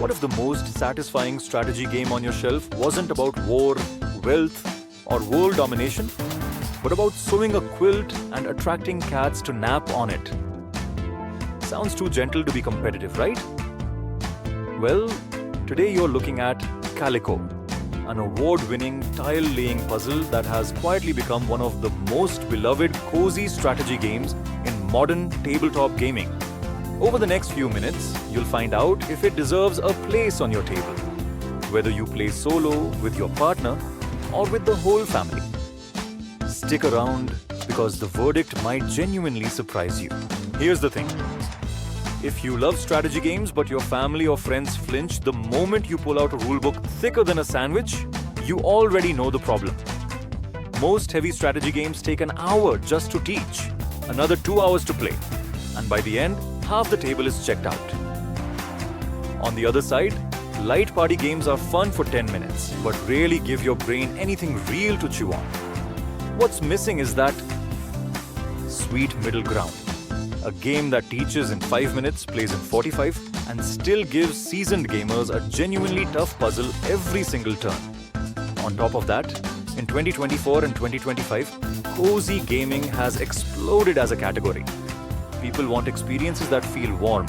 What if the most satisfying strategy game on your shelf wasn't about war, wealth, or world domination, but about sewing a quilt and attracting cats to nap on it? Sounds too gentle to be competitive, right? Well, today you're looking at Calico, an award-winning tile-laying puzzle that has quietly become one of the most beloved cozy strategy games in modern tabletop gaming. Over the next few minutes, you'll find out if it deserves a place on your table, whether you play solo, with your partner, or with the whole family. Stick around because the verdict might genuinely surprise you. Here's the thing. If you love strategy games but your family or friends flinch the moment you pull out a rulebook thicker than a sandwich, you already know the problem. Most heavy strategy games take an hour just to teach, another 2 hours to play, and by the end, half the table is checked out. On the other side, light party games are fun for 10 minutes, but rarely give your brain anything real to chew on. What's missing is that sweet middle ground. A game that teaches in 5 minutes, plays in 45, and still gives seasoned gamers a genuinely tough puzzle every single turn. On top of that, in 2024 and 2025, cozy gaming has exploded as a category. People want experiences that feel warm,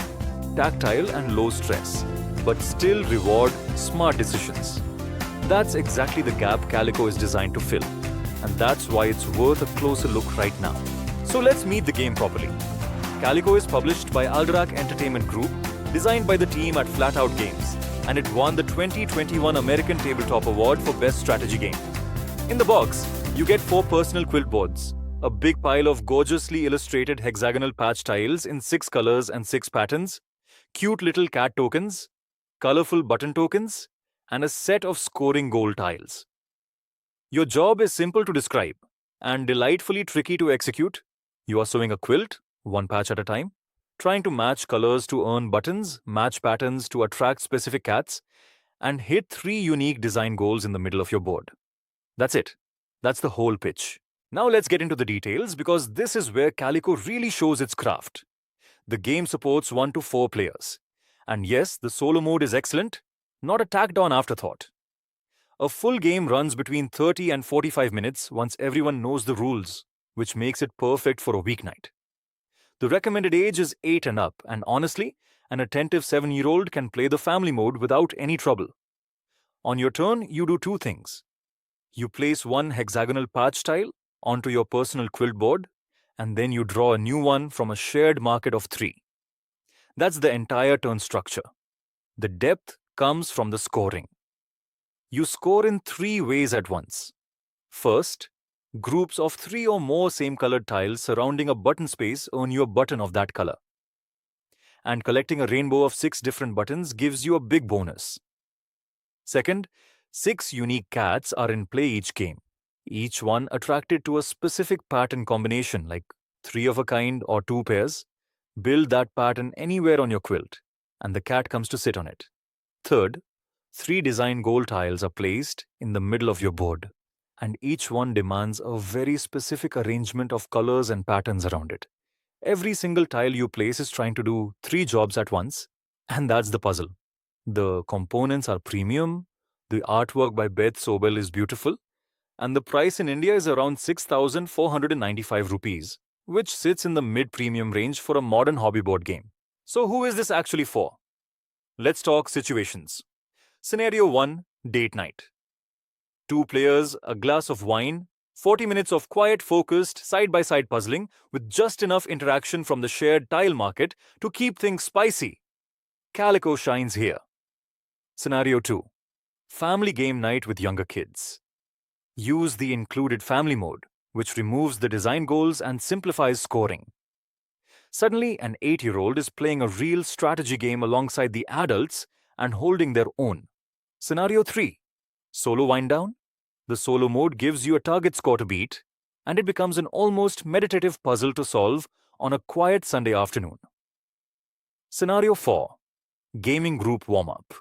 tactile, and low stress, but still reward smart decisions. That's exactly the gap Calico is designed to fill, and that's why it's worth a closer look right now. So let's meet the game properly. Calico is published by Alderac Entertainment Group, designed by the team at Flatout Games, and it won the 2021 American Tabletop Award for Best Strategy Game. In the box, you get 4 personal quilt boards, a big pile of gorgeously illustrated hexagonal patch tiles in 6 colors and 6 patterns, cute little cat tokens, colorful button tokens, and a set of scoring goal tiles. Your job is simple to describe and delightfully tricky to execute. You are sewing a quilt, 1 patch at a time, trying to match colors to earn buttons, match patterns to attract specific cats, and hit 3 unique design goals in the middle of your board. That's it. That's the whole pitch. Now let's get into the details because this is where Calico really shows its craft. The game supports 1 to 4 players. And yes, the solo mode is excellent, not a tacked-on afterthought. A full game runs between 30 and 45 minutes once everyone knows the rules, which makes it perfect for a weeknight. The recommended age is 8 and up, and honestly, an attentive 7-year-old can play the family mode without any trouble. On your turn, you do 2 things. You place 1 hexagonal patch tile onto your personal quilt board, and then you draw a new one from a shared market of 3. That's the entire turn structure. The depth comes from the scoring. You score in 3 ways at once. First, groups of 3 or more same-colored tiles surrounding a button space earn you a button of that color. And collecting a rainbow of 6 different buttons gives you a big bonus. Second, 6 unique cats are in play each game, each one attracted to a specific pattern combination like 3 of a kind or 2 pairs. Build that pattern anywhere on your quilt, and the cat comes to sit on it. Third, 3 design goal tiles are placed in the middle of your board, and each one demands a very specific arrangement of colors and patterns around it. Every single tile you place is trying to do 3 jobs at once, and that's the puzzle. The components are premium, the artwork by Beth Sobel is beautiful, and the price in India is around 6,495 rupees, which sits in the mid-premium range for a modern hobby board game. So who is this actually for? Let's talk situations. Scenario 1, date night. 2 players, a glass of wine, 40 minutes of quiet, focused, side-by-side puzzling with just enough interaction from the shared tile market to keep things spicy. Calico shines here. Scenario 2, family game night with younger kids. Use the included family mode, which removes the design goals and simplifies scoring. Suddenly, an 8-year-old is playing a real strategy game alongside the adults and holding their own. Scenario 3, solo wind down. The solo mode gives you a target score to beat, and it becomes an almost meditative puzzle to solve on a quiet Sunday afternoon. Scenario 4, gaming group warm-up.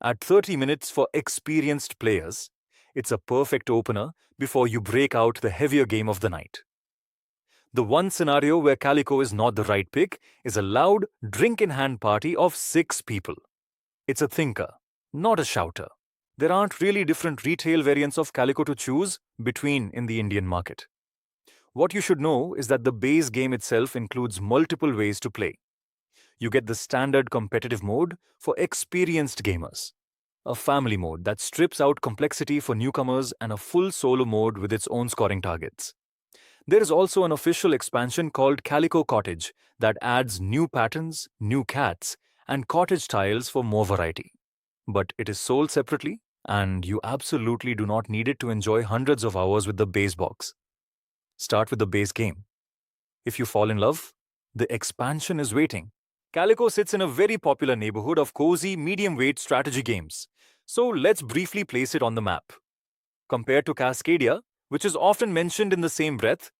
At 30 minutes for experienced players, it's a perfect opener before you break out the heavier game of the night. The one scenario where Calico is not the right pick is a loud, drink-in-hand party of 6 people. It's a thinker, not a shouter. There aren't really different retail variants of Calico to choose between in the Indian market. What you should know is that the base game itself includes multiple ways to play. You get the standard competitive mode for experienced gamers, a family mode that strips out complexity for newcomers, and a full solo mode with its own scoring targets. There is also an official expansion called Calico Cottage that adds new patterns, new cats, and cottage tiles for more variety. But it is sold separately, and you absolutely do not need it to enjoy hundreds of hours with the base box. Start with the base game. If you fall in love, the expansion is waiting. Calico sits in a very popular neighborhood of cozy, medium-weight strategy games. So let's briefly place it on the map. Compared to Cascadia, which is often mentioned in the same breath,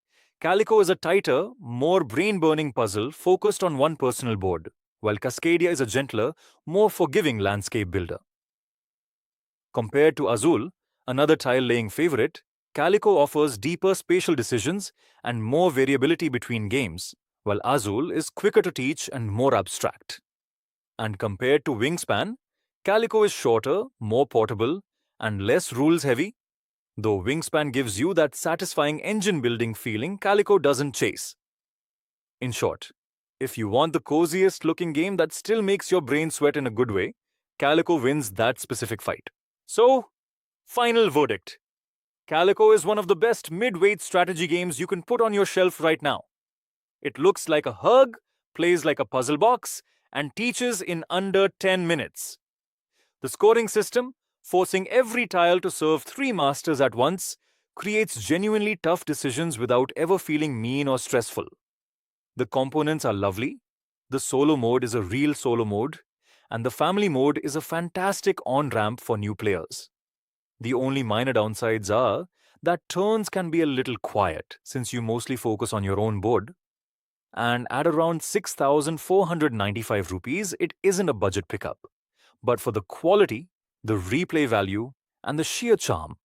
Calico is a tighter, more brain-burning puzzle focused on one personal board, while Cascadia is a gentler, more forgiving landscape builder. Compared to Azul, another tile-laying favorite, Calico offers deeper spatial decisions and more variability between games, while Azul is quicker to teach and more abstract. And compared to Wingspan, Calico is shorter, more portable, and less rules-heavy. Though Wingspan gives you that satisfying engine-building feeling Calico doesn't chase. In short, if you want the coziest-looking game that still makes your brain sweat in a good way, Calico wins that specific fight. So, final verdict. Calico is one of the best mid-weight strategy games you can put on your shelf right now. It looks like a hug, plays like a puzzle box, and teaches in under 10 minutes. The scoring system, forcing every tile to serve 3 masters at once, creates genuinely tough decisions without ever feeling mean or stressful. The components are lovely, the solo mode is a real solo mode, and the family mode is a fantastic on-ramp for new players. The only minor downsides are that turns can be a little quiet since you mostly focus on your own board. And at around 6,495 rupees, it isn't a budget pickup. But for the quality, the replay value, and the sheer charm,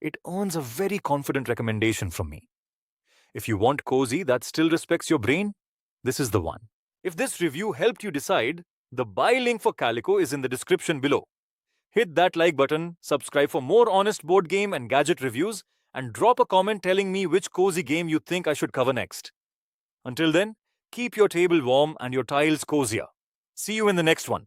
it earns a very confident recommendation from me. If you want cozy that still respects your brain, this is the one. If this review helped you decide, the buy link for Calico is in the description below. Hit that like button, subscribe for more honest board game and gadget reviews, and drop a comment telling me which cozy game you think I should cover next. Until then, keep your table warm and your tiles cozier. See you in the next one.